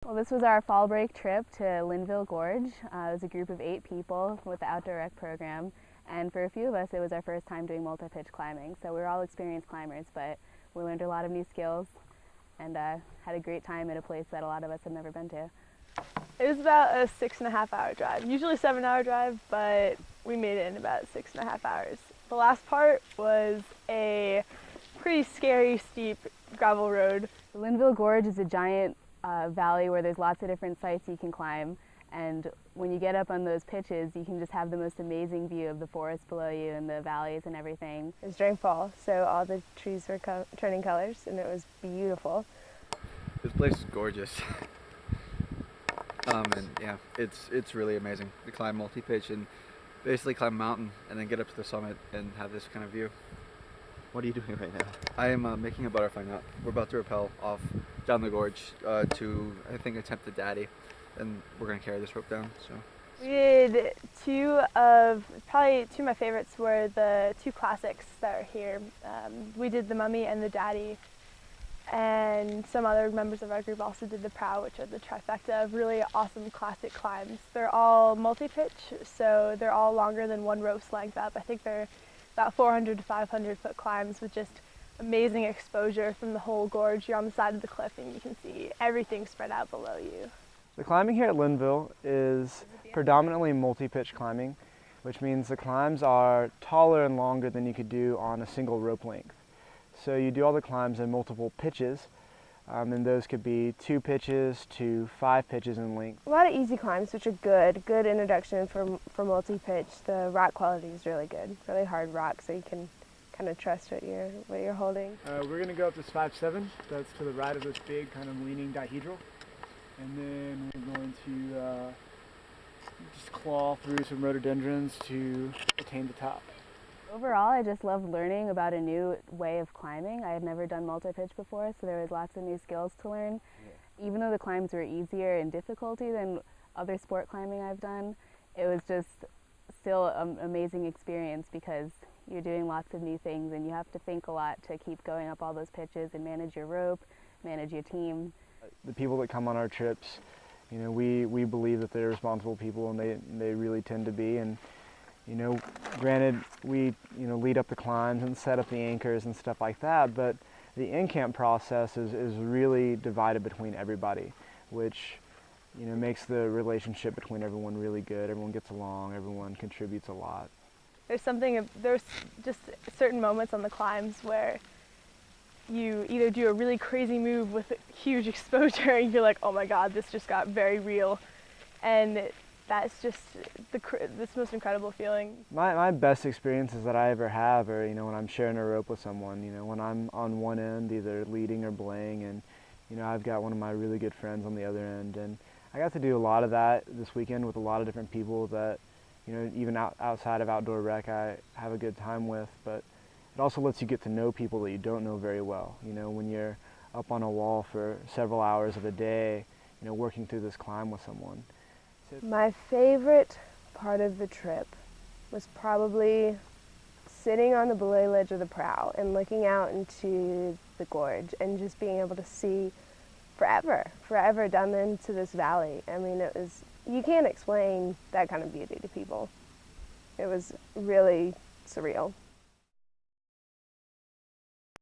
Well, this was our fall break trip to Linville Gorge. It was a group of 8 people with the outdoor rec program, and for a few of us it was our first time doing multi-pitch climbing. So we were all experienced climbers, but we learned a lot of new skills and had a great time at a place that a lot of us had never been to. It was about a 6.5 hour drive, usually 7-hour drive, but we made it in about 6.5 hours. The last part was a pretty scary, steep gravel road. The Linville Gorge is a giant valley where there's lots of different sites you can climb, and when you get up on those pitches you can just have the most amazing view of the forest below you and the valleys and everything. It was during fall, so all the trees were turning colors and it was beautiful. This place is gorgeous. And yeah, it's really amazing to climb multi-pitch and basically climb a mountain and then get up to the summit and have this kind of view. What are you doing right now? I am making a butterfly knot. We're about to rappel off down the gorge to, I think, attempt the daddy, and we're going to carry this rope down. So We did probably two of my favorites were the 2 classics that are here. We did the Mummy and the Daddy, and some other members of our group also did the Prow, which are the trifecta of really awesome classic climbs. They're all multi-pitch, so they're all longer than one rope's length up. I think they're about 400 to 500 foot climbs with just amazing exposure from the whole gorge. You're on the side of the cliff and you can see everything spread out below you. The climbing here at Linville is predominantly multi-pitch climbing, which means the climbs are taller and longer than you could do on a single rope length. So you do all the climbs in multiple pitches, and those could be 2 pitches to 5 pitches in length. A lot of easy climbs, which are good introduction for multi-pitch. The rock quality is really good, really hard rock, so you can kind of trust what you're holding. We're going to go up this 5-7. That's to the right of this big kind of leaning dihedral. And then we're going to just claw through some rhododendrons to attain the top. Overall, I just loved learning about a new way of climbing. I had never done multi-pitch before, so there was lots of new skills to learn. Yeah. Even though the climbs were easier in difficulty than other sport climbing I've done, it was just still an amazing experience because you're doing lots of new things and you have to think a lot to keep going up all those pitches and manage your rope, manage your team. The people that come on our trips, you know, we believe that they're responsible people, and they really tend to be. And you know, granted, we lead up the climbs and set up the anchors and stuff like that, but the in-camp process is really divided between everybody, which makes the relationship between everyone really good. Everyone gets along, everyone contributes a lot. There's just certain moments on the climbs where you either do a really crazy move with huge exposure and you're like, oh my god, this just got very real, and that's just this most incredible feeling. My best experiences that I ever have are when I'm sharing a rope with someone, when I'm on one end either leading or belaying, and I've got one of my really good friends on the other end, and I got to do a lot of that this weekend with a lot of different people that even outside of outdoor rec I have a good time with, but it also lets you get to know people that you don't know very well. When you're up on a wall for several hours of a day, working through this climb with someone. My favorite part of the trip was probably sitting on the belay ledge of the Prow and looking out into the gorge and just being able to see forever down into this valley. I mean, you can't explain that kind of beauty to people. It was really surreal.